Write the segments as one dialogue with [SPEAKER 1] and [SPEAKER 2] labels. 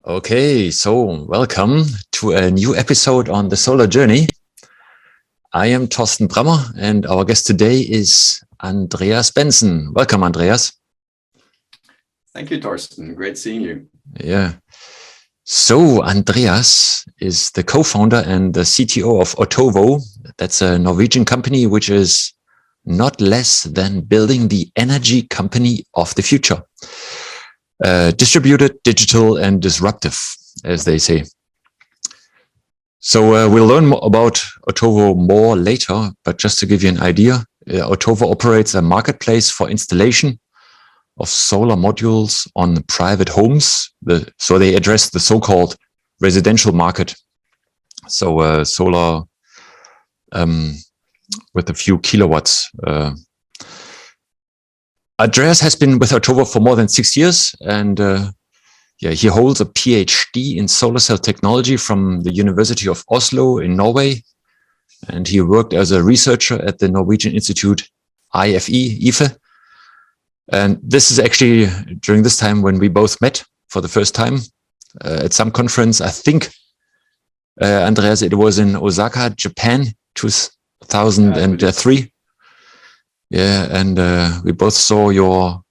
[SPEAKER 1] Okay, so welcome to a new episode on the solar journey. I am Torsten Brammer, and our guest today is Andreas Bentzen. Welcome, Andreas.
[SPEAKER 2] Thank you, Torsten. Great seeing you.
[SPEAKER 1] Yeah. So Andreas is the co-founder and the CTO of Otovo. That's a Norwegian company which is not less than building the energy company of the future. Distributed, digital, and disruptive, as they say. So we'll learn more about Otovo more later, but just to give you an idea, Otovo operates a marketplace for installation of solar modules on private homes. So they address the so-called residential market. So solar with a few kilowatts. Andreas has been with Otovo for more than 6 years, and he holds a Ph.D. in solar cell technology from the University of Oslo in Norway, and he worked as a researcher at the Norwegian Institute IFE. And this is actually during this time when we both met for the first time at some conference. I think, Andreas, it was in Osaka, Japan, 2003. Yeah, and we both saw your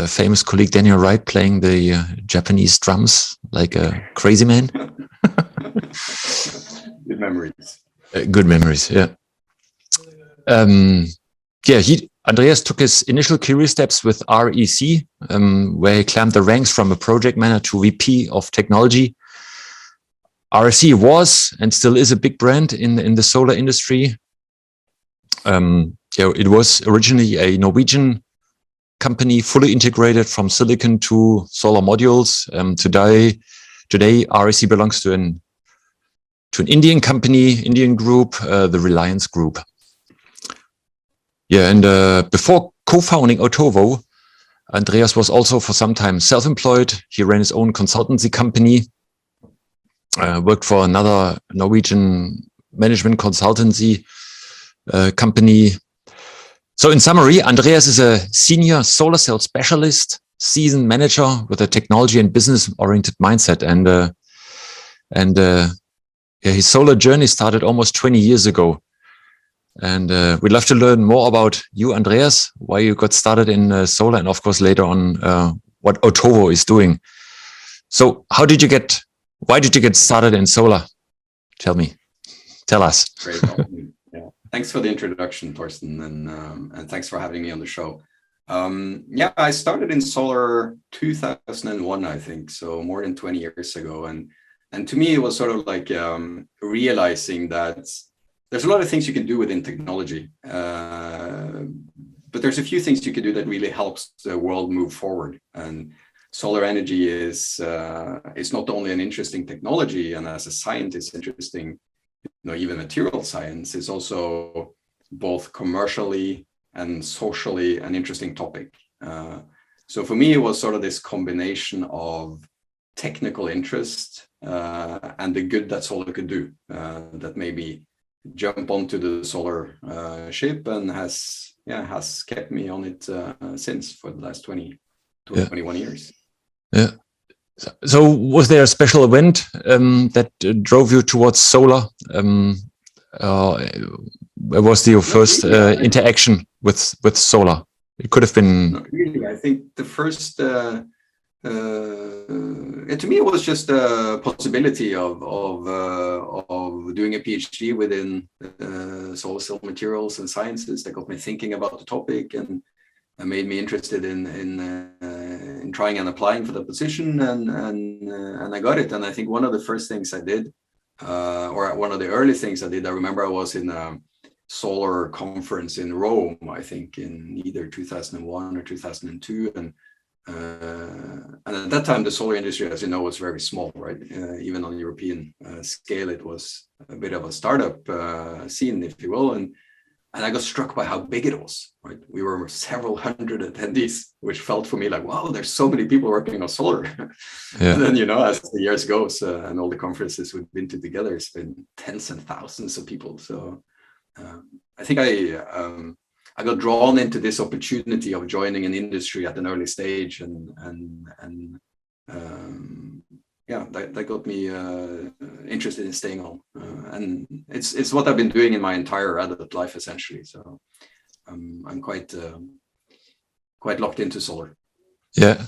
[SPEAKER 1] famous colleague Daniel Wright playing the Japanese drums like a crazy man.
[SPEAKER 2] Good memories.
[SPEAKER 1] Good memories, yeah. Andreas took his initial career steps with REC, where he climbed the ranks from a project manager to VP of technology. REC was and still is a big brand in the solar industry. It was originally a Norwegian company, fully integrated from silicon to solar modules. Today, REC belongs to an Indian company, Indian group, the Reliance Group. Yeah, and before co-founding Otovo, Andreas was also for some time self-employed. He ran his own consultancy company, worked for another Norwegian management consultancy company. So in summary, Andreas is a senior solar cell specialist, seasoned manager with a technology and business-oriented mindset. And his solar journey started almost 20 years ago. And we'd love to learn more about you, Andreas, why you got started in solar, and of course later on what Otovo is doing. So why did you get started in solar? Tell us.
[SPEAKER 2] Great. Thanks for the introduction, Torsten, and thanks for having me on the show. I started in solar 2001, I think, so more than 20 years ago. And to me, it was sort of like realizing that there's a lot of things you can do within technology, but there's a few things you can do that really helps the world move forward. And solar energy is not only an interesting technology, and as a scientist, interesting. Even material science is also both commercially and socially an interesting topic. So for me, it was sort of this combination of technical interest and the good that solar could do that made me jump onto the solar ship, and has kept me on it since for the last 21 years.
[SPEAKER 1] Yeah. So was there a special event that drove you towards solar? Where was your first interaction with solar? It could have been...
[SPEAKER 2] Not really. I think the first... to me, it was just a possibility of doing a PhD within solar cell materials and sciences that got me thinking about the topic, and made me interested in trying and applying for the position, and I got it. And I think one of the first things I did, or one of the early things I did, I remember I was in a solar conference in Rome, I think in either 2001 or 2002, and at that time the solar industry, as you know, was very small, right? Even on European scale, it was a bit of a startup scene, if you will, and I got struck by how big it was, right? We were several hundred attendees, which felt for me like, wow, there's so many people working on solar. Yeah. And then, as the years goes and all the conferences we've been to together, it's been tens and thousands of people. So I think I got drawn into this opportunity of joining an industry at an early stage, and that got me interested in staying on, and it's what I've been doing in my entire adult life essentially. So I'm quite locked into solar.
[SPEAKER 1] Yeah.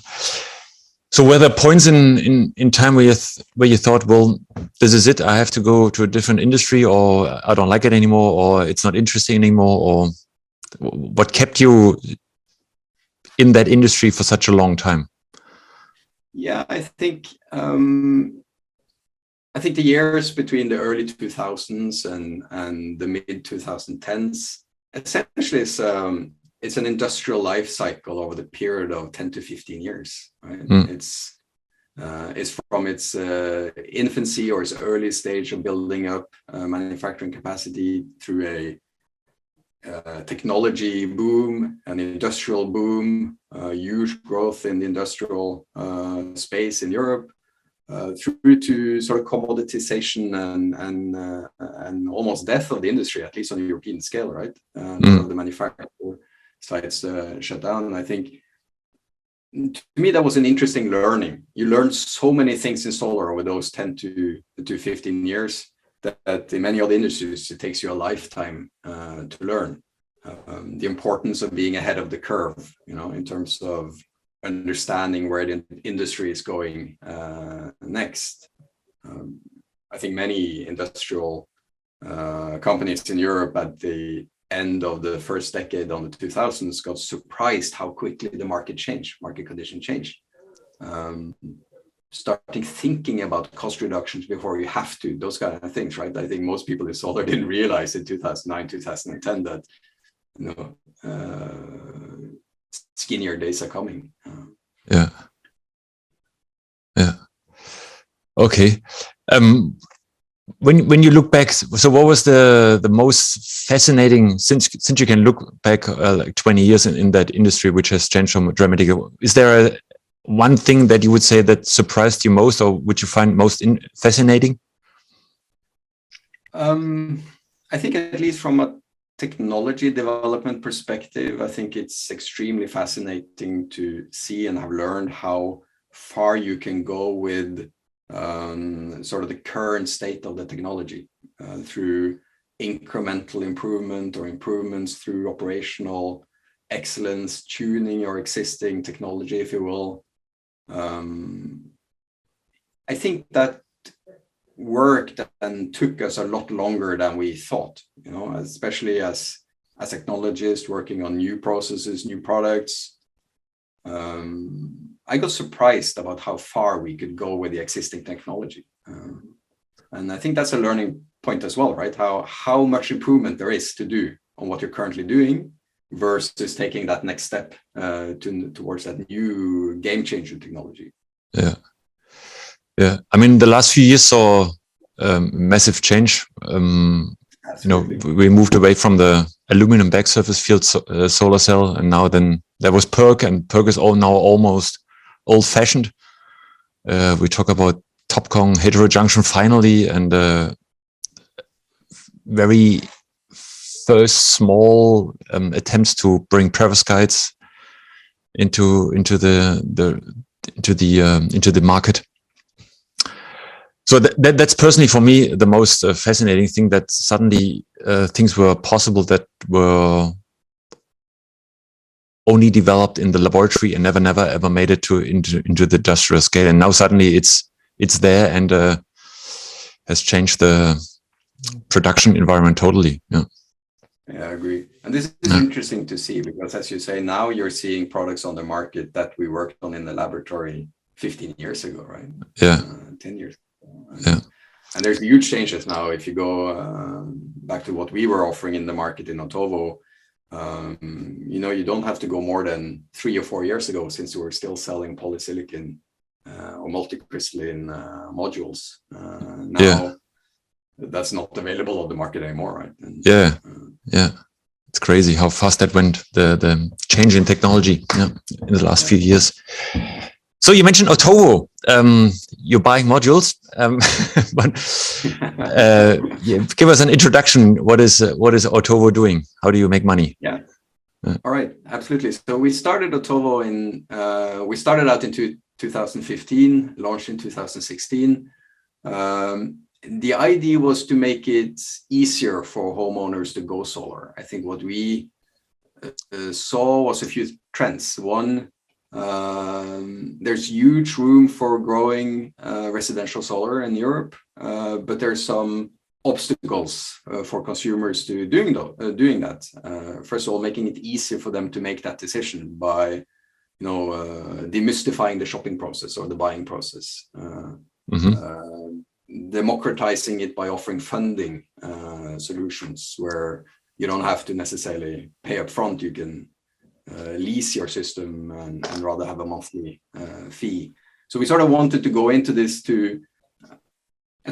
[SPEAKER 1] So were there points in time where you thought, well, this is it, I have to go to a different industry, or I don't like it anymore, or it's not interesting anymore, or what kept you in that industry for such a long time?
[SPEAKER 2] Yeah, I think the years between the early 2000s and the mid 2010s essentially it's an industrial life cycle over the period of 10 to 15 years. Right? It's from its infancy or its early stage of building up manufacturing capacity through a technology boom, an industrial boom, huge growth in the industrial space in Europe, through to sort of commoditization and almost death of the industry, at least on a European scale, right? The manufacturer sites shut down. And I think, to me, that was an interesting learning. You learn so many things in solar over those 10 to 15 years that in many other industries, it takes you a lifetime to learn. The importance of being ahead of the curve, in terms of understanding where the industry is going next. I think many industrial companies in Europe at the end of the first decade on the 2000s got surprised how quickly the market condition changed. Starting thinking about cost reductions before you have to, those kind of things, right? I think most people in solar didn't realize in 2009, 2010 that skinnier days are coming.
[SPEAKER 1] Yeah. Okay. When you look back, so what was the most fascinating, since you can look back like 20 years in that industry, which has changed so dramatically? Is there one thing that you would say that surprised you most, or would you find most fascinating?
[SPEAKER 2] I think, at least from a technology development perspective, I think it's extremely fascinating to see and have learned how far you can go with sort of the current state of the technology through incremental improvement or improvements through operational excellence, tuning your existing technology, if you will. I think that worked and took us a lot longer than we thought, especially as technologists working on new processes, new products. I got surprised about how far we could go with the existing technology. And I think that's a learning point as well, right? How much improvement there is to do on what you're currently doing versus taking that next step towards that new game-changing technology.
[SPEAKER 1] Yeah. I mean, the last few years saw massive change. We moved away from the aluminum back surface field solar cell, and now then there was PERC, and PERC is now almost old-fashioned. We talk about TOPCon heterojunction finally, and very first small attempts to bring perovskites into the market. So that's personally for me the most fascinating thing, that suddenly things were possible that were only developed in the laboratory and never ever made it into the industrial scale. And now suddenly it's there and has changed the production environment totally. Yeah,
[SPEAKER 2] I agree. And this is interesting to see, because, as you say, now you're seeing products on the market that we worked on in the laboratory 15 years ago, right? 10 years ago. And there's huge changes now. If you go back to what we were offering in the market in Otovo, you don't have to go more than 3 or 4 years ago, since we were still selling polysilicon or multicrystalline modules. Now that's not available on the market anymore, right? And, it's crazy how fast that went, the change in technology in the last few years. So you mentioned Otovo. You're buying modules, but give us an introduction. What is Otovo doing? How do you make money? All right, absolutely. So we started Otovo we started out in 2015, launched in 2016. The idea was to make it easier for homeowners to go solar. I think what we saw was a few trends. One, there's huge room for growing residential solar in Europe, but there's some obstacles for consumers to doing that. First of all, making it easier for them to make that decision by, demystifying the shopping process or the buying process, democratizing it by offering funding solutions where you don't have to necessarily pay up front. You can lease your system and rather have a monthly fee. So we sort of wanted to go into this to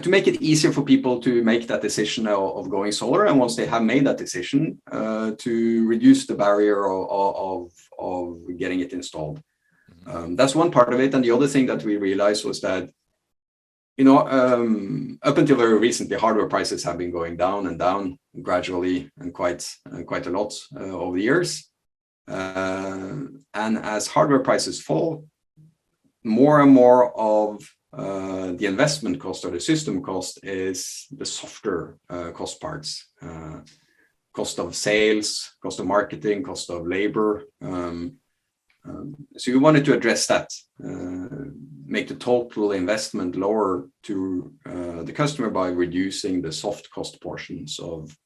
[SPEAKER 2] make it easier for people to make that decision of going solar, and once they have made that decision, to reduce the barrier of getting it installed. That's one part of it. And the other thing that we realized was that, up until very recently, hardware prices have been going down and down gradually and quite a lot over the years. And as hardware prices fall, more and more of the investment cost or the system cost is the softer cost parts, cost of sales, cost of marketing, cost of labor. So we wanted to address that, make the total investment lower to the customer by reducing the soft cost portions of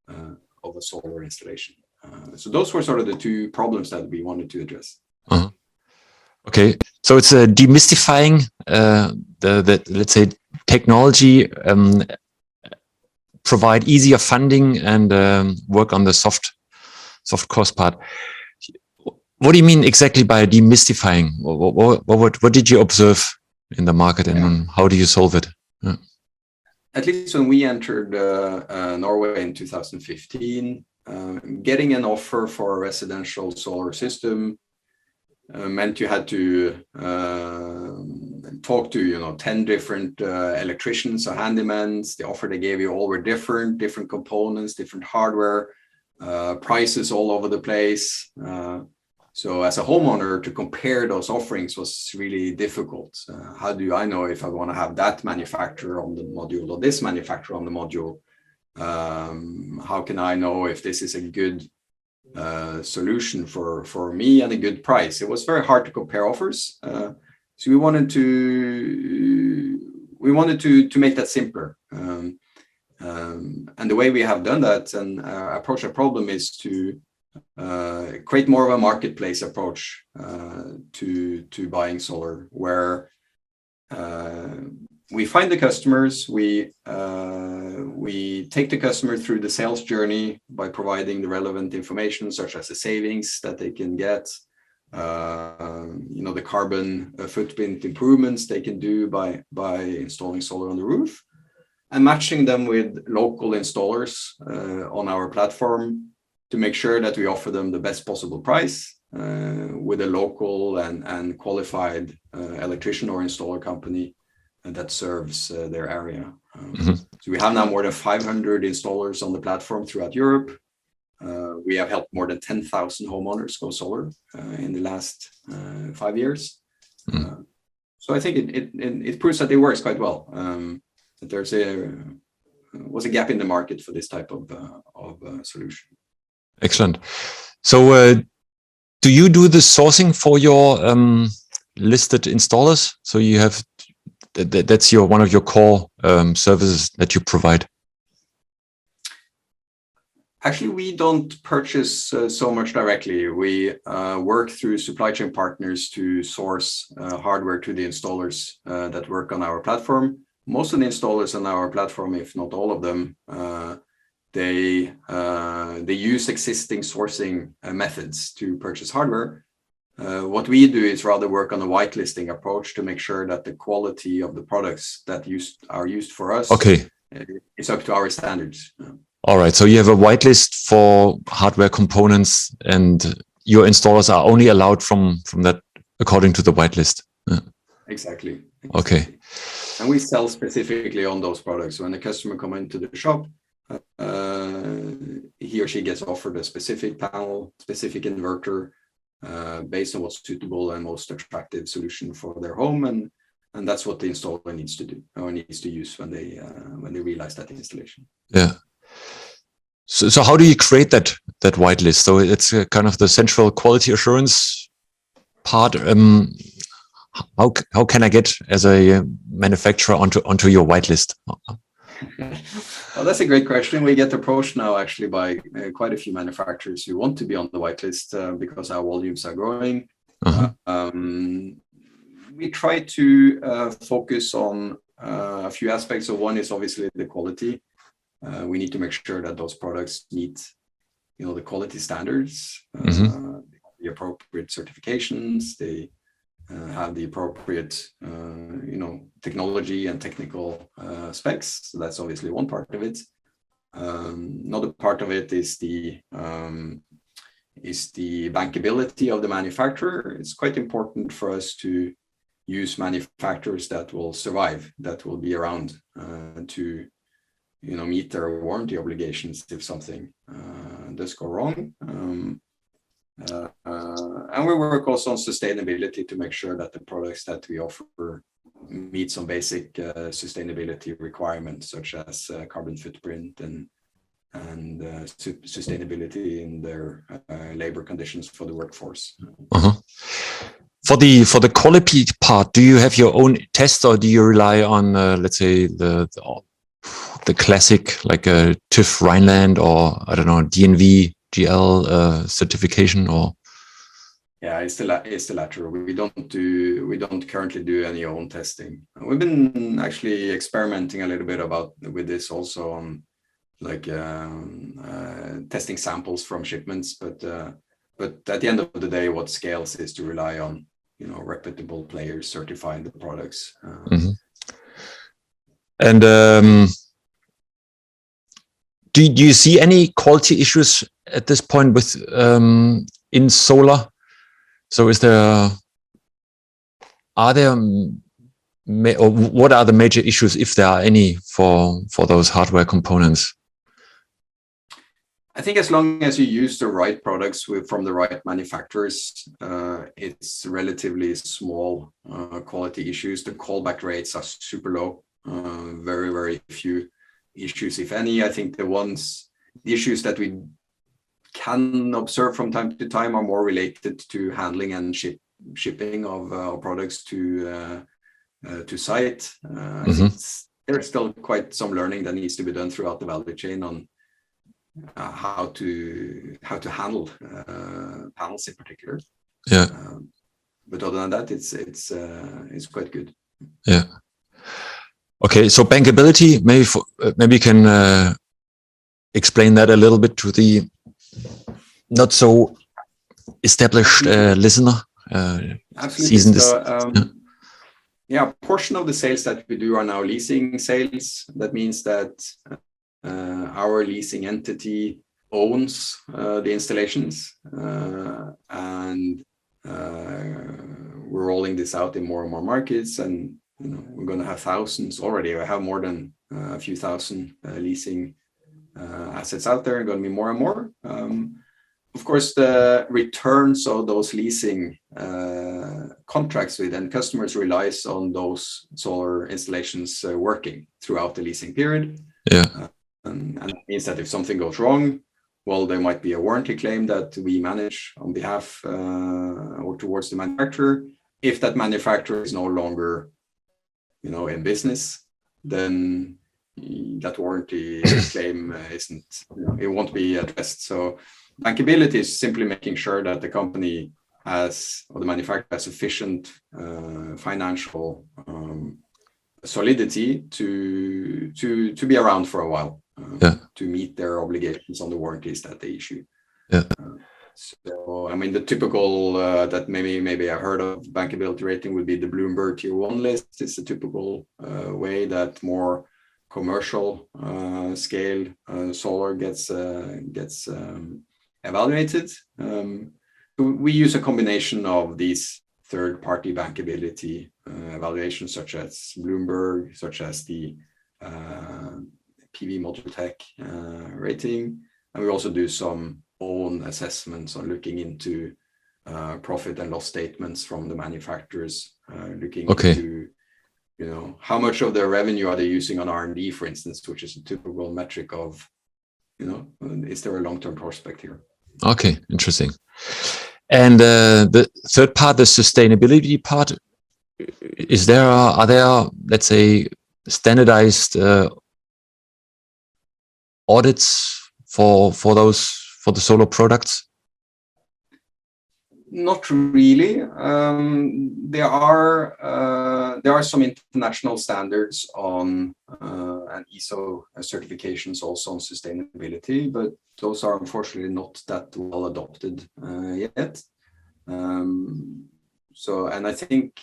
[SPEAKER 2] a solar installation. So those were sort of the two problems that we wanted to address.
[SPEAKER 1] Okay, so it's demystifying the let's say technology, provide easier funding and work on the soft cost part. What do you mean exactly by demystifying? What did you observe in the market, and how do you solve it? Yeah.
[SPEAKER 2] At least when we entered Norway in 2015, getting an offer for a residential solar system meant you had to talk to 10 different electricians or handymen. The offer they gave you all were different components, different hardware, prices all over the place. So as a homeowner, to compare those offerings was really difficult. How do I know if I want to have that manufacturer on the module or this manufacturer on the module? How can I know if this is a good solution for me and a good price? It was very hard to compare offers. So we wanted to make that simpler. And the way we have done that and approach a problem is to create more of a marketplace approach to buying solar, where we find the customers, we take the customer through the sales journey by providing the relevant information, such as the savings that they can get, the carbon footprint improvements they can do by installing solar on the roof, and matching them with local installers on our platform to make sure that we offer them the best possible price with a local and qualified electrician or installer company that serves their area. So we have now more than 500 installers on the platform throughout Europe. We have helped more than 10,000 homeowners go solar in the last 5 years. So I think it proves that it works quite well. That there's was a gap in the market for this type of solution.
[SPEAKER 1] Excellent. So do you do the sourcing for your listed installers? So you have that's one of your core services that you provide.
[SPEAKER 2] Actually, we don't purchase so much directly. We work through supply chain partners to source hardware to the installers that work on our platform. Most of the installers on our platform, if not all of them, they use existing sourcing methods to purchase hardware. What we do is rather work on a whitelisting approach to make sure that the quality of the products that are used for us is up to our standards.
[SPEAKER 1] All right. So you have a whitelist for hardware components, and your installers are only allowed from that according to the whitelist.
[SPEAKER 2] Exactly.
[SPEAKER 1] Okay.
[SPEAKER 2] And we sell specifically on those products. When the customer comes into the shop, he or she gets offered a specific panel, specific inverter, based on what's suitable and most attractive solution for their home, and that's what the installer needs to do or needs to use when they realize that installation.
[SPEAKER 1] Yeah. So how do you create that whitelist? So it's kind of the central quality assurance part. How can I get as a manufacturer onto your whitelist?
[SPEAKER 2] Well, that's a great question. We get approached now actually by quite a few manufacturers who want to be on the whitelist because our volumes are growing. We try to focus on a few aspects. So one is obviously the quality. We need to make sure that those products meet, the quality standards, the appropriate certifications. They have the appropriate, technology and technical specs. So that's obviously one part of it. Another part of it is the bankability of the manufacturer. It's quite important for us to use manufacturers that will survive, that will be around to meet their warranty obligations if something does go wrong. And we work also on sustainability to make sure that the products that we offer meet some basic sustainability requirements, such as carbon footprint and sustainability in their labor conditions for the workforce.
[SPEAKER 1] For the quality part, do you have your own tests, or do you rely on, let's say, the classic, like a TÜV Rheinland, or I don't know, DNV GL certification? Or
[SPEAKER 2] yeah, it's the latter. We don't currently do any own testing. We've been actually experimenting a little bit with this also on like testing samples from shipments, but at the end of the day, what scales is to rely on reputable players certifying the products.
[SPEAKER 1] And do you see any quality issues at this point with in solar? So what are the major issues, if there are any, for those hardware components?
[SPEAKER 2] I think as long as you use the right products from the right manufacturers, it's relatively small quality issues. The callback rates are super low, very, very few issues, if any. I think the issues that we can observe from time to time are more related to handling and shipping of products to site. I think there's still quite some learning that needs to be done throughout the value chain on how to handle panels in particular.
[SPEAKER 1] Yeah.
[SPEAKER 2] But other than that, it's quite good.
[SPEAKER 1] Yeah. Okay. So bankability, maybe you can explain that a little bit to the not so established listener.
[SPEAKER 2] Absolutely. A portion of the sales that we do are now leasing sales. That means that our leasing entity owns the installations, and we're rolling this out in more and more markets, and we're going to have thousands already. I have more than a few thousand leasing assets out there, and going to be more and more. Of course, the returns of those leasing contracts with end customers relies on those solar installations working throughout the leasing period.
[SPEAKER 1] Yeah.
[SPEAKER 2] And it means that if something goes wrong, well, there might be a warranty claim that we manage on behalf or towards the manufacturer. If that manufacturer is no longer, in business, then that warranty claim it won't be addressed. So bankability is simply making sure that the company or the manufacturer has sufficient financial solidity to be around for a while, to meet their obligations on the warranties that they issue.
[SPEAKER 1] Yeah.
[SPEAKER 2] So, I mean, the typical that maybe I heard of bankability rating would be the Bloomberg Tier 1 list. It's a typical way that more commercial scale solar gets evaluated. We use a combination of these third-party bankability evaluations, such as Bloomberg, such as the PV Module Tech rating, and we also do some own assessments on looking into profit and loss statements from the manufacturers, looking
[SPEAKER 1] Okay.
[SPEAKER 2] into, how much of their revenue are they using on R&D, for instance, which is a typical metric of, is there a long-term prospect here?
[SPEAKER 1] Okay, interesting. And the third part, the sustainability part, are there, let's say, standardized audits for the solar products?
[SPEAKER 2] Not really. There are some international standards on and ISO certifications also on sustainability, but those are unfortunately not that well adopted yet. And I think,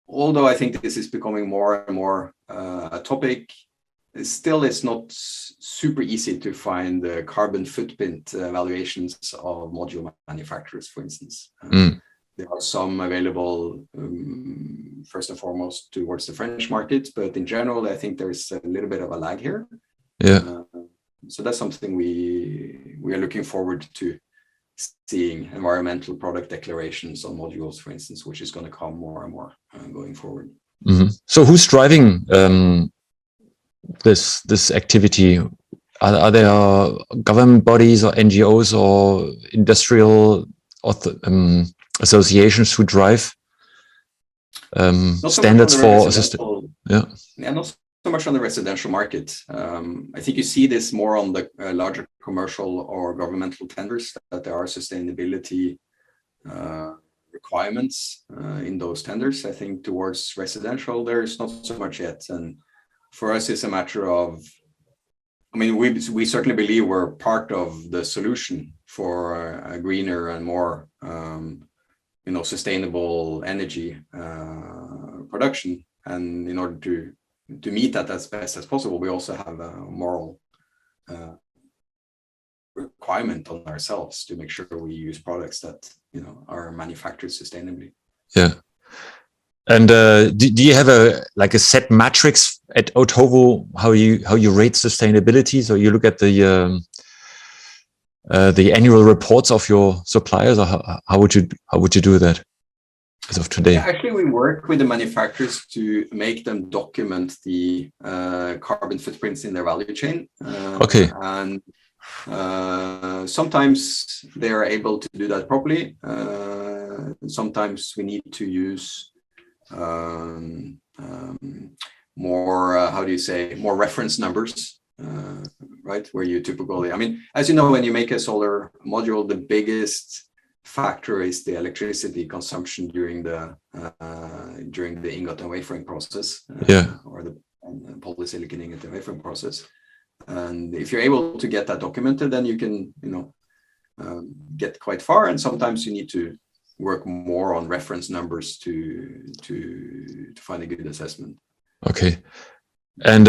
[SPEAKER 2] although I think this is becoming more and more a topic, still it's not super easy to find the carbon footprint evaluations of module manufacturers, for instance. There are some available, first and foremost, towards the French market, but in general, I think there's a little bit of a lag here.
[SPEAKER 1] Yeah.
[SPEAKER 2] So that's something we are looking forward to seeing, environmental product declarations on modules, for instance, which is going to come more and more going forward.
[SPEAKER 1] Mm-hmm. So who's driving this activity? Are there government bodies or NGOs or industrial associations who drive standards for system?
[SPEAKER 2] Yeah, not so much on the residential market. I think you see this more on the larger commercial or governmental tenders, that there are sustainability requirements in those tenders. I think towards residential, there is not so much yet. And for us, it's a matter of, we certainly believe we're part of the solution for a greener and more, sustainable energy production. And in order to meet that as best as possible, we also have a moral requirement on ourselves to make sure we use products that are manufactured sustainably.
[SPEAKER 1] Yeah. And do you have a set matrix at Otovo how you rate sustainability? So you look at the annual reports of your suppliers, or how would you do that as of today?
[SPEAKER 2] Yeah, actually, we work with the manufacturers to make them document the carbon footprints in their value chain.
[SPEAKER 1] Okay.
[SPEAKER 2] And sometimes they are able to do that properly. Sometimes we need to use more reference numbers, right? Where you typically, as you know, when you make a solar module, the biggest factor is the electricity consumption during the ingot and wafering process, or the polysilicon ingot and wafering process. And if you're able to get that documented, then you can, get quite far. And sometimes you need to work more on reference numbers to find a good assessment.
[SPEAKER 1] Okay. And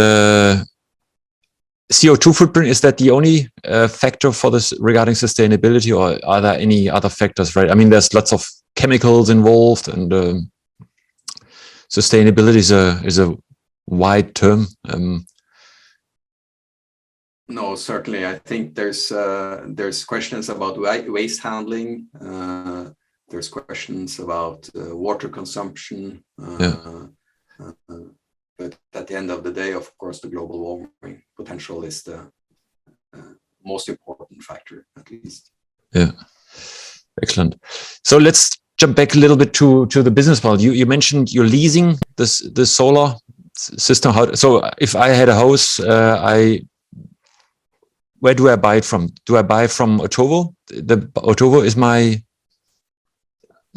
[SPEAKER 1] CO2 footprint, is that the only factor for this regarding sustainability, or are there any other factors, right? There's lots of chemicals involved, and sustainability is a wide term.
[SPEAKER 2] No, certainly. I think there's questions about waste handling. There's questions about water consumption. But at the end of the day, of course, the global warming potential is the most important factor, at least.
[SPEAKER 1] Yeah, excellent. So let's jump back a little bit to the business model. You mentioned you're leasing the solar system. So if I had a house, where do I buy it from? Do I buy from Otovo? The Otovo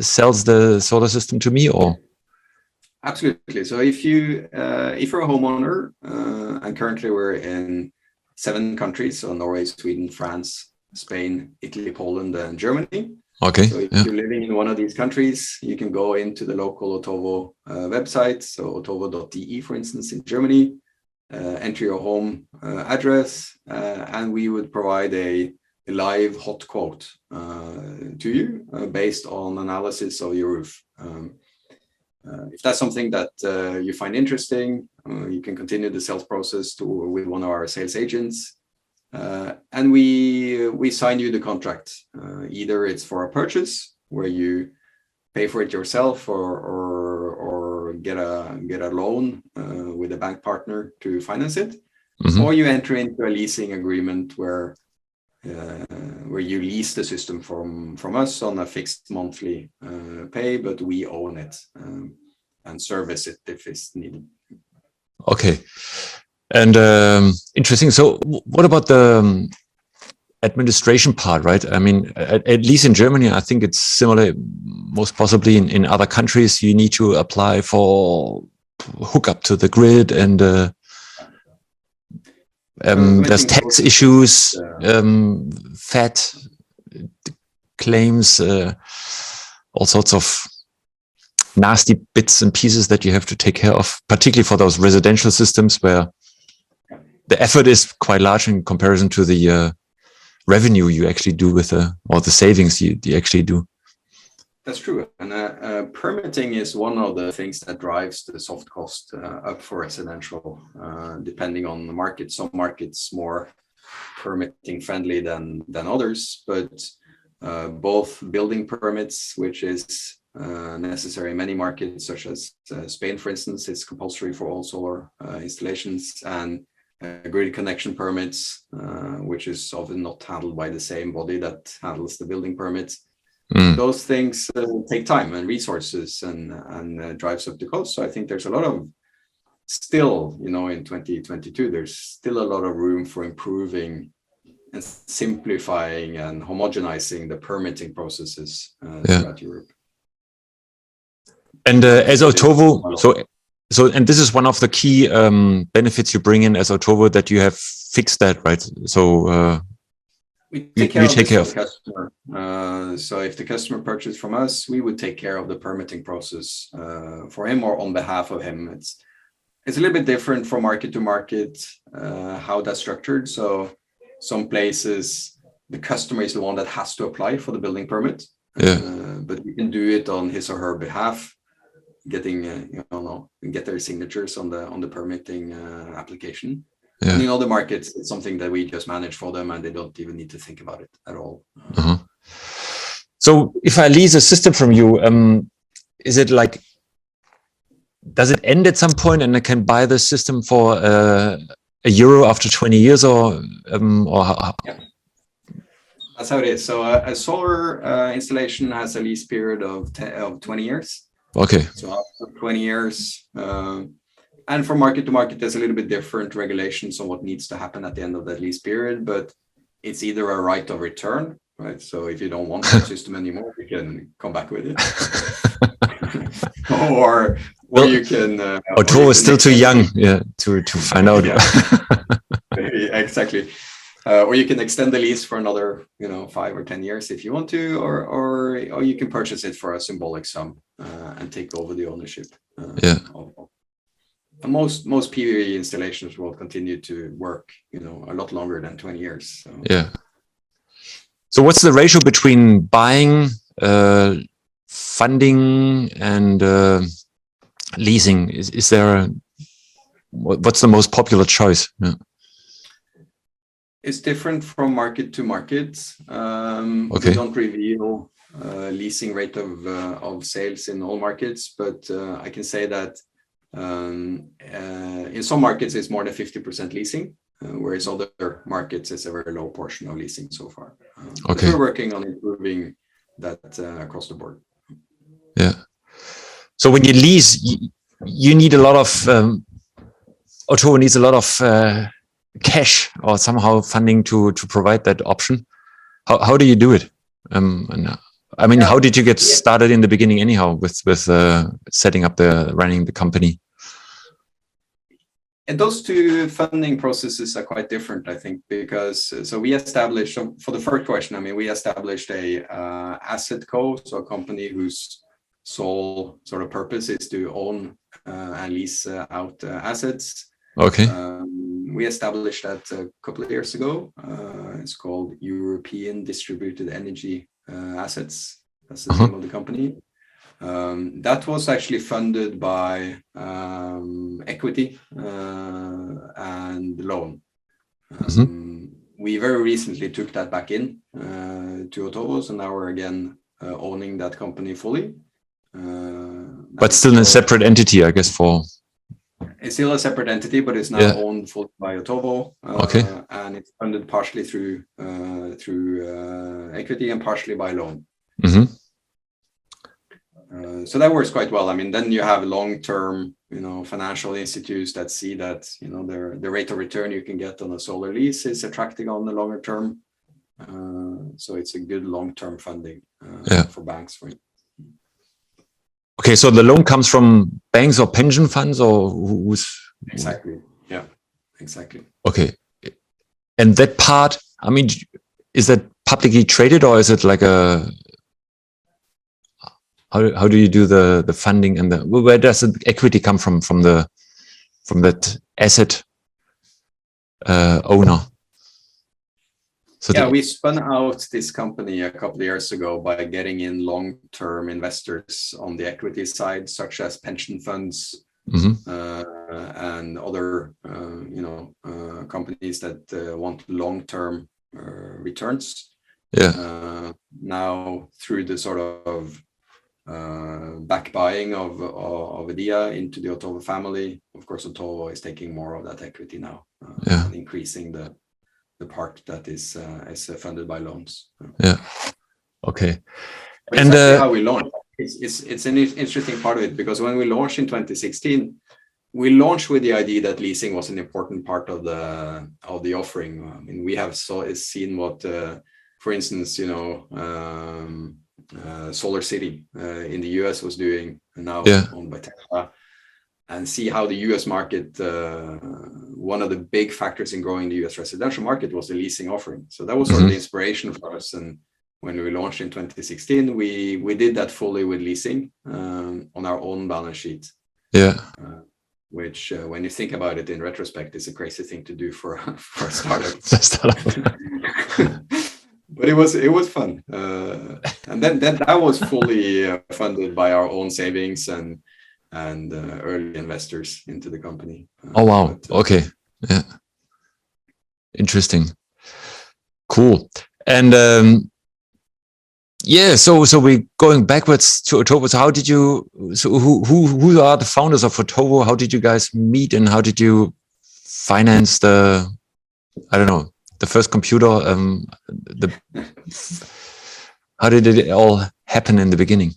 [SPEAKER 1] sells the solar system to me, or?
[SPEAKER 2] Absolutely. So if you're a homeowner, and currently we're in 7 countries, so Norway, Sweden, France, Spain, Italy, Poland, and Germany.
[SPEAKER 1] Okay.
[SPEAKER 2] So if you're living in one of these countries, you can go into the local Otovo website, so otovo.de, for instance, in Germany, enter your home address, and we would provide a live hot quote to you based on analysis of your roof. If that's something that you find interesting, you can continue the sales process with one of our sales agents. And we sign you the contract. Either it's for a purchase where you pay for it yourself, or get a loan with a bank partner to finance it, or you enter into a leasing agreement where you lease the system from us on a fixed monthly pay, but we own it and service it if it's needed.
[SPEAKER 1] Okay. And interesting. So what about the administration part, right? I mean, at least in Germany, I think it's similar, most possibly in other countries, you need to apply for hookup to the grid, and there's tax issues, VAT claims, all sorts of nasty bits and pieces that you have to take care of, particularly for those residential systems where the effort is quite large in comparison to the revenue you actually do with or the savings you actually do.
[SPEAKER 2] That's true. And permitting is one of the things that drives the soft cost up for residential, depending on the market. Some markets more permitting friendly than others, but both building permits, which is necessary in many markets, such as Spain, for instance, it's compulsory for all solar installations, and grid connection permits, which is often not handled by the same body that handles the building permits. Those things take time and resources and drives up the cost. So I think there's a lot of still, in 2022, there's still a lot of room for improving and simplifying and homogenizing the permitting processes throughout Europe.
[SPEAKER 1] And as Otovo, and this is one of the key benefits you bring in as Otovo, that you have fixed that, right? So
[SPEAKER 2] we take care of the customer. So if the customer purchased from us, we would take care of the permitting process for him or on behalf of him. It's a little bit different from market to market, how that's structured. So some places, the customer is the one that has to apply for the building permit, but we can do it on his or her behalf, getting get their signatures on the permitting application. And in other markets, it's something that we just manage for them, and they don't even need to think about it at all.
[SPEAKER 1] So if I lease a system from you, is it like, does it end at some point and I can buy the system for €1 after 20 years, or how?
[SPEAKER 2] Yeah. That's how it is. So a solar installation has a lease period of 20 years.
[SPEAKER 1] Okay.
[SPEAKER 2] So after 20 years, and from market to market, there's a little bit different regulations on what needs to happen at the end of that lease period, but it's either a right of return, right? So if you don't want the system anymore, you can come back with it. or you can...
[SPEAKER 1] Otovo is still too young to find out.
[SPEAKER 2] Exactly. Or you can extend the lease for another 5 or 10 years if you want to, or you can purchase it for a symbolic sum and take over the ownership. Most PV installations will continue to work a lot longer than 20 years. So.
[SPEAKER 1] So what's the ratio between buying, funding, and leasing? Is there what's the most popular choice?
[SPEAKER 2] It's different from market to market. We don't reveal leasing rate of sales in all markets, but I can say that in some markets it's more than 50% leasing, whereas other markets it's a very low portion of leasing so far. We're working on improving that across the board.
[SPEAKER 1] So when you lease, you need a lot of Otovo needs a lot of cash or somehow funding to provide that option. How do you do it? I mean, how did you get started in the beginning anyhow with setting up running the company?
[SPEAKER 2] And those two funding processes are quite different, I think, because we established, for the first question, I mean, we established a asset co, so a company whose sole sort of purpose is to own and lease out assets. We established that a couple of years ago. It's called European Distributed Energy Assets. That's the name of the company. That was actually funded by equity and loan. we very recently took that back in to Otovo, so now we're again owning that company fully.
[SPEAKER 1] But still in a separate entity, I guess.
[SPEAKER 2] It's still a separate entity, but it's now owned fully by Otovo.
[SPEAKER 1] Okay.
[SPEAKER 2] And it's funded partially through equity and partially by loan.
[SPEAKER 1] Mm-hmm.
[SPEAKER 2] So that works quite well. I mean, then you have long-term, financial institutes that see that, the rate of return you can get on a solar lease is attracting on the longer term. So it's a good long-term funding for banks.
[SPEAKER 1] Okay, so the loan comes from banks or pension funds, or who's?
[SPEAKER 2] Exactly. Yeah, exactly.
[SPEAKER 1] Okay. And that part, I mean, is that publicly traded, or is it like a? How do you do the funding and where does the equity come from that asset owner? So
[SPEAKER 2] we spun out this company a couple of years ago by getting in long-term investors on the equity side, such as pension funds and other companies that want long-term returns.
[SPEAKER 1] Yeah.
[SPEAKER 2] Now through the sort of back buying of IDEA into the Otovo family, of course Otovo is taking more of that equity now and increasing the part that is funded by loans.
[SPEAKER 1] Okay.
[SPEAKER 2] But and how we launched, it's an interesting part of it, because when we launched in 2016, we launched with the idea that leasing was an important part of the offering. I mean, we have seen what for instance, Solar City in the US was doing, and now owned by Tesla, and see how the US market, one of the big factors in growing the US residential market was the leasing offering. So that was sort of the inspiration for us. And when we launched in 2016, we did that fully with leasing on our own balance sheet. Which when you think about it in retrospect, is a crazy thing to do for a startup. But it was fun, and then that was fully funded by our own savings and early investors into the company.
[SPEAKER 1] Oh wow! Okay, yeah, interesting, cool. And so we're going backwards to Otovo. So how did you? So who are the founders of Otovo? How did you guys meet, and how did you finance the? I don't know. The first computer, how did it all happen in the beginning?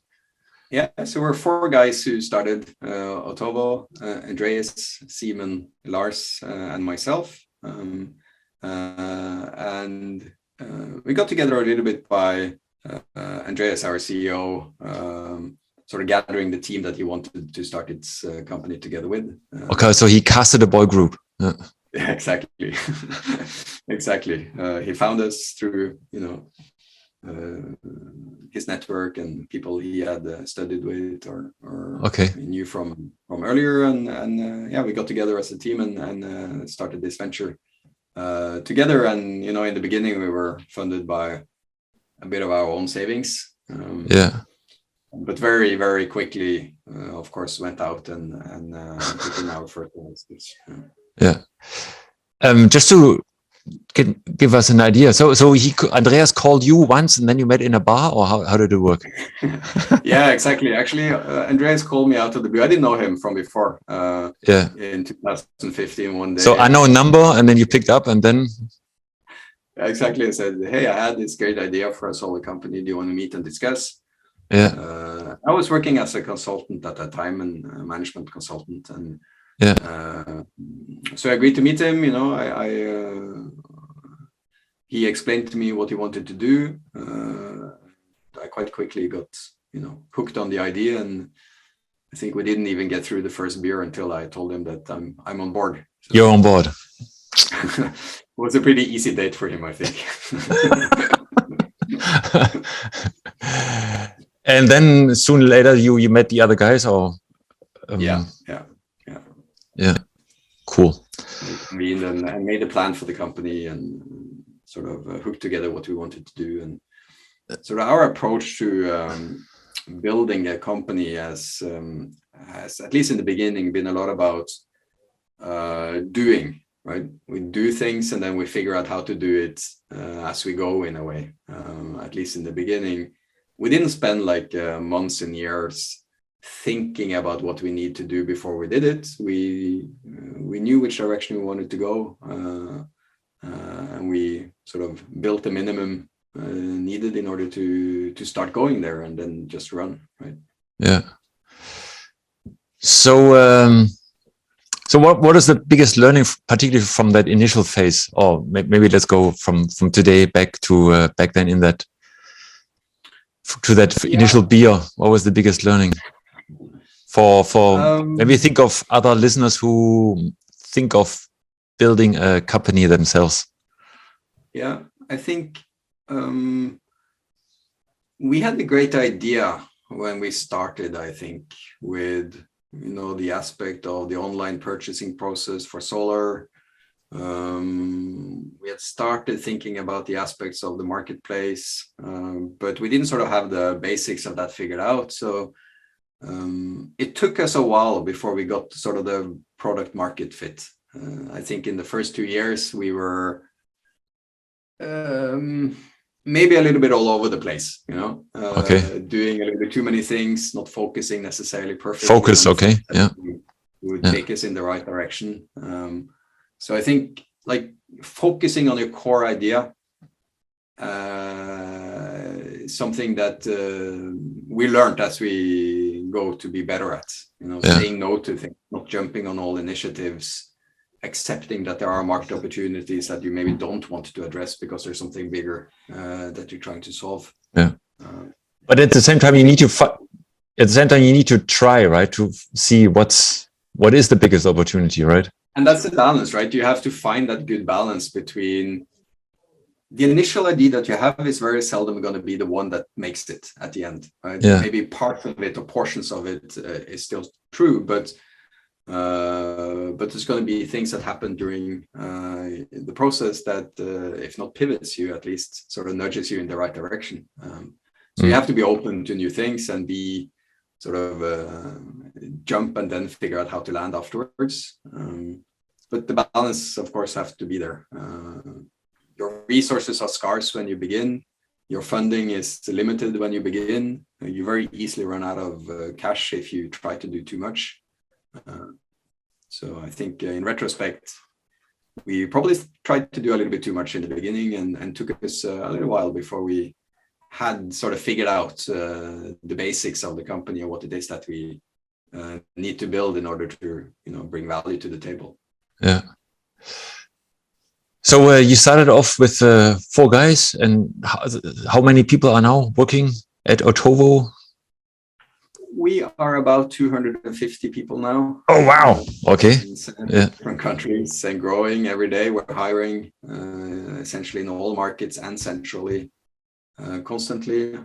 [SPEAKER 2] Yeah, so we're four guys who started Otovo: Andreas, Simon, Lars, and myself. And we got together a little bit by Andreas, our CEO, sort of gathering the team that he wanted to start its company together with.
[SPEAKER 1] Okay, so he casted a boy group.
[SPEAKER 2] Yeah, exactly. Exactly. He found us through, his network and people he had studied with or knew from earlier, and we got together as a team and started this venture together. And in the beginning we were funded by a bit of our own savings. But very, very quickly, of course, went out and put in our first investors.
[SPEAKER 1] Just to give us an idea. So Andreas called you once, and then you met in a bar, or how did it work?
[SPEAKER 2] Yeah, exactly. Actually, Andreas called me out of the blue. I didn't know him from before. In 2015, one day.
[SPEAKER 1] So unknown number, and then you picked up, and then.
[SPEAKER 2] Exactly. I said, "Hey, I had this great idea for a solar company. Do you want to meet and discuss?" I was working as a consultant at that time, and a management consultant, and so I agreed to meet him. He explained to me what he wanted to do. I quite quickly got hooked on the idea, and I think we didn't even get through the first beer until I told him that I'm on board. So
[SPEAKER 1] you're on board.
[SPEAKER 2] It was a pretty easy date for him, I think.
[SPEAKER 1] And then soon later, you met the other guys, or
[SPEAKER 2] yeah,
[SPEAKER 1] cool.
[SPEAKER 2] We and made a plan for the company and sort of hooked together what we wanted to do. And so our approach to building a company has at least in the beginning been a lot about doing. right? We do things and then we figure out how to do it as we go, in a way. At least in the beginning, we didn't spend like months and years thinking about what we need to do before we did it. We knew which direction we wanted to go, and we sort of built the minimum needed in order to start going there, and then just run, right?
[SPEAKER 1] Yeah. So so what is the biggest learning, particularly from that initial phase? Or maybe let's go from today back to back then, in that to that initial beer. What was the biggest learning for maybe think of other listeners who think of building a company themselves?
[SPEAKER 2] Yeah, I think we had the great idea when we started, I think, with the aspect of the online purchasing process for solar. We had started thinking about the aspects of the marketplace, but we didn't sort of have the basics of that figured out. So it took us a while before we got sort of the product market fit. I think in the first 2 years, we were maybe a little bit all over the place,
[SPEAKER 1] Okay.
[SPEAKER 2] doing a little bit too many things, not focusing necessarily perfectly.
[SPEAKER 1] Focus, okay, yeah.
[SPEAKER 2] Would take us in the right direction. So I think like focusing on your core idea, something that we learned as we go to be better at, saying no to things, not jumping on all initiatives, accepting that there are market opportunities that you maybe don't want to address because there's something bigger that you're trying to solve.
[SPEAKER 1] Yeah. But at the same time, you need to try, right, to see what is the biggest opportunity, right?
[SPEAKER 2] And that's the balance, right? You have to find that good balance between the initial idea that you have is very seldom going to be the one that makes it at the end, right?
[SPEAKER 1] Yeah.
[SPEAKER 2] Maybe parts of it or portions of it is still true, but there's going to be things that happen during the process that, if not pivots you, at least sort of nudges you in the right direction. So you have to be open to new things and be sort of jump and then figure out how to land afterwards. But the balance, of course, have to be there. Your resources are scarce when you begin. Your funding is limited when you begin. You very easily run out of cash if you try to do too much. So I think in retrospect, we probably tried to do a little bit too much in the beginning, and took us a little while before we had sort of figured out the basics of the company and what it is that we need to build in order to bring value to the table.
[SPEAKER 1] Yeah. So you started off with 4 guys, and how many people are now working at Otovo?
[SPEAKER 2] We are about 250 people now.
[SPEAKER 1] Oh, wow. Okay.
[SPEAKER 2] In different countries, and growing every day. We're hiring essentially in all markets and centrally constantly.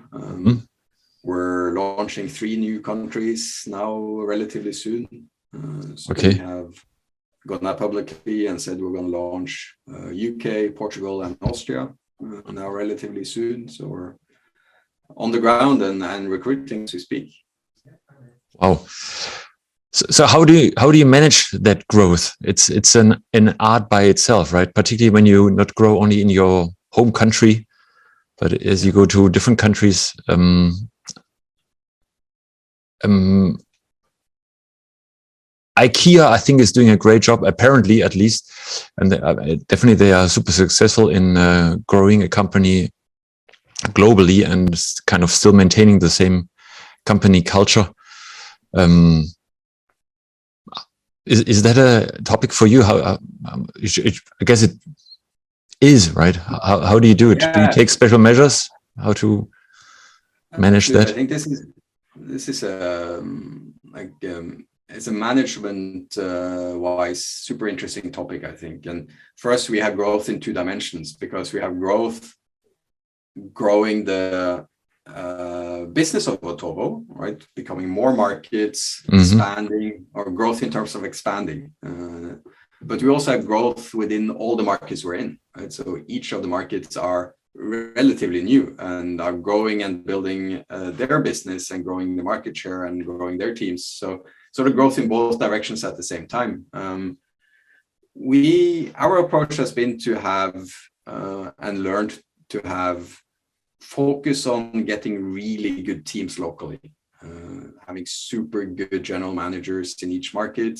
[SPEAKER 2] We're launching 3 new countries now relatively soon. So
[SPEAKER 1] okay.
[SPEAKER 2] We have gone out publicly and said we're going to launch UK, Portugal, and Austria now relatively soon. So we're on the ground and recruiting as we speak.
[SPEAKER 1] Wow. So how do you manage that growth? It's an art by itself, right? Particularly when you not grow only in your home country, but as you go to different countries. IKEA, I think, is doing a great job, apparently, at least, and definitely they are super successful in growing a company globally and kind of still maintaining the same company culture. Is that a topic for you? How I guess it is, right? How do you do it? Yeah. Do you take special measures? How to manage that?
[SPEAKER 2] I think this is it's a management wise super interesting topic, I think. And for us, we have growth in 2 dimensions, because we have growing the business of Fotovo, right? Becoming more markets, expanding, or growth in terms of expanding. But we also have growth within all the markets we're in, right? So each of the markets are relatively new and are growing and building their business and growing the market share and growing their teams. So sort of growth in both directions at the same time. our approach has been to have and learned to have focus on getting really good teams locally, having super good general managers in each market,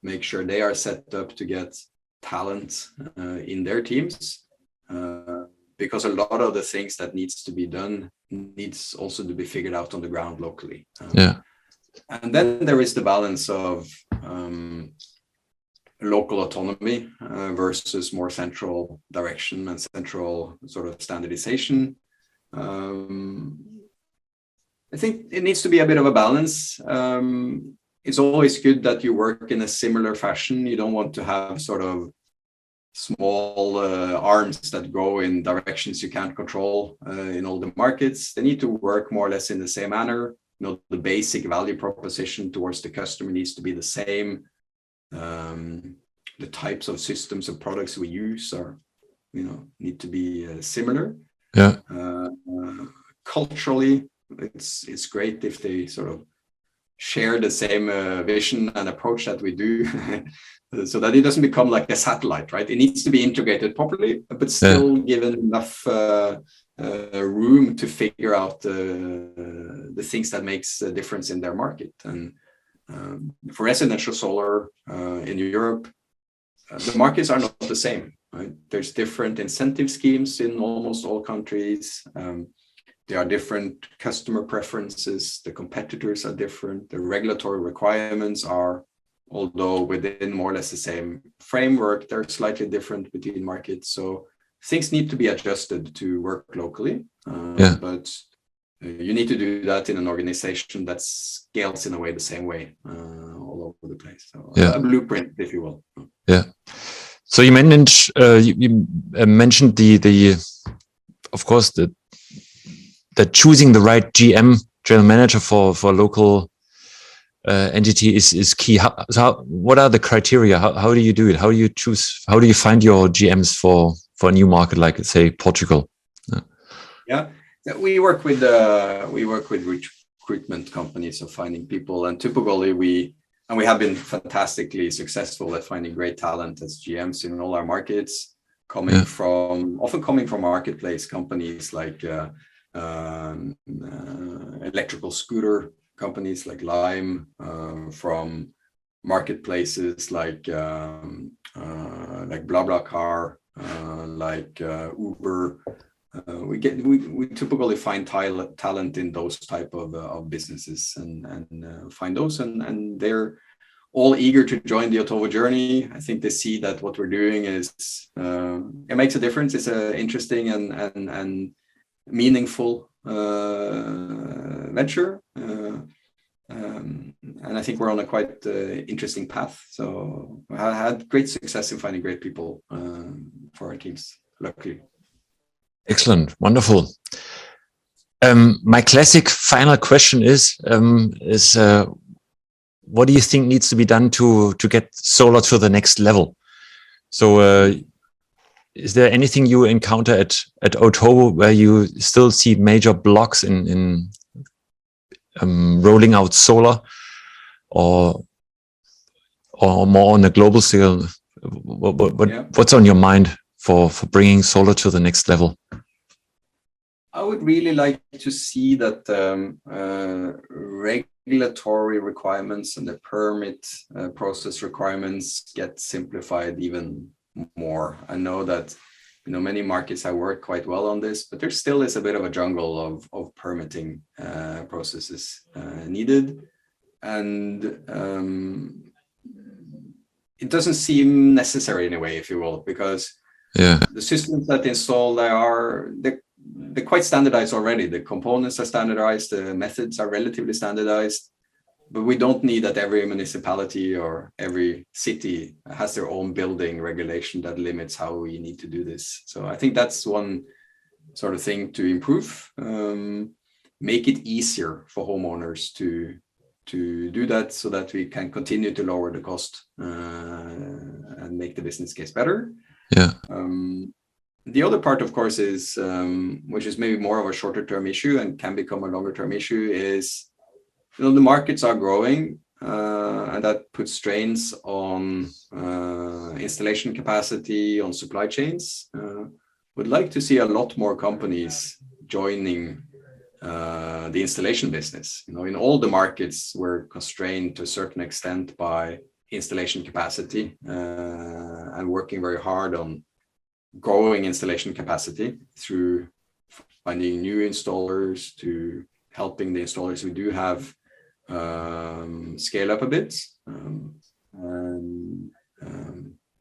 [SPEAKER 2] make sure they are set up to get talent in their teams, because a lot of the things that needs to be done needs also to be figured out on the ground locally. And then there is the balance of local autonomy versus more central direction and central sort of standardization. I think it needs to be a bit of a balance. It's always good that you work in a similar fashion. You don't want to have sort of small arms that go in directions you can't control in all the markets. They need to work more or less in the same manner. You know, the basic value proposition towards the customer needs to be the same. The types of systems and products we use are, need to be similar.
[SPEAKER 1] Yeah.
[SPEAKER 2] Culturally, it's great if they sort of share the same vision and approach that we do, so that it doesn't become like a satellite, right? It needs to be integrated properly, but still given enough room to figure out the things that makes a difference in their market. And for residential solar in Europe, the markets are not the same, right? There's different incentive schemes in almost all countries. There are different customer preferences. The competitors are different. The regulatory requirements are, although within more or less the same framework, they're slightly different between markets. So things need to be adjusted to work locally. But you need to do that in an organization that scales in a way the same way all over the place. So a blueprint, if you will.
[SPEAKER 1] Yeah. So you mentioned you mentioned the of course that choosing the right GM, general manager for local entity is key. What are the criteria? How do you do it? How do you choose? How do you find your GMs for a new market like, say, Portugal?
[SPEAKER 2] Yeah, we work with recruitment companies of finding people, and typically we have been fantastically successful at finding great talent as GMs in all our markets, often coming from marketplace companies like electrical scooter companies like Lime, from marketplaces like BlaBlaCar, like Uber. We typically find talent in those type of businesses and find those, and they're all eager to join the Otovo journey. I think they see that what we're doing is it makes a difference. It's interesting and meaningful venture, and I think we're on a quite interesting path. So I had great success in finding great people for our teams, luckily.
[SPEAKER 1] Excellent, wonderful. My classic final question is what do you think needs to be done to get solar to the next level? So is there anything you encounter at Otovo where you still see major blocks in rolling out solar, or more on a global scale? What's on your mind for bringing solar to the next level?
[SPEAKER 2] I would really like to see that regulatory requirements and the permit process requirements get simplified even more. I know that many markets have worked quite well on this, but there still is a bit of a jungle of permitting processes needed, and it doesn't seem necessary in a way, if you will, because the systems that install they're quite standardized already. The components are standardized, the methods are relatively standardized, but we don't need that every municipality or every city has their own building regulation that limits how we need to do this. So I think that's one sort of thing to improve, make it easier for homeowners to do that, so that we can continue to lower the cost and make the business case better. The other part, of course, is which is maybe more of a shorter term issue and can become a longer term issue, is the markets are growing, and that puts strains on installation capacity, on supply chains. Would like to see a lot more companies joining the installation business. In all the markets, we're constrained to a certain extent by installation capacity, and working very hard on growing installation capacity through finding new installers, to helping the installers we do have scale up a bit,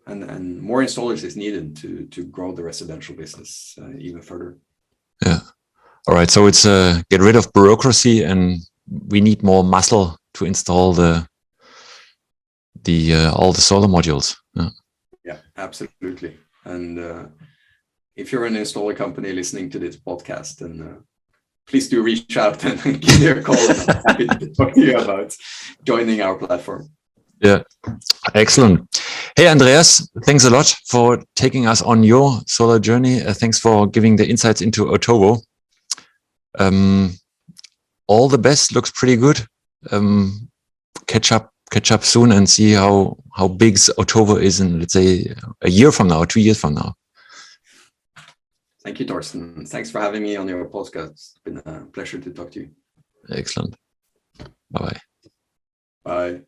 [SPEAKER 2] and more installers is needed to grow the residential business even further.
[SPEAKER 1] Yeah. All right. So it's get rid of bureaucracy, and we need more muscle to install the all the solar modules.
[SPEAKER 2] Yeah, absolutely. And if you're an installer company listening to this podcast, then please do reach out and give me a call. I'm happy to talk to you about joining our platform.
[SPEAKER 1] Yeah, excellent. Hey, Andreas, thanks a lot for taking us on your solar journey. Thanks for giving the insights into Otovo. All the best. Looks pretty good. Catch up soon and see how big Otovo is in, let's say, a year from now, 2 years from now.
[SPEAKER 2] Thank you, Torsten. Thanks for having me on your podcast. It's been a pleasure to talk to you.
[SPEAKER 1] Excellent. Bye-bye.
[SPEAKER 2] Bye.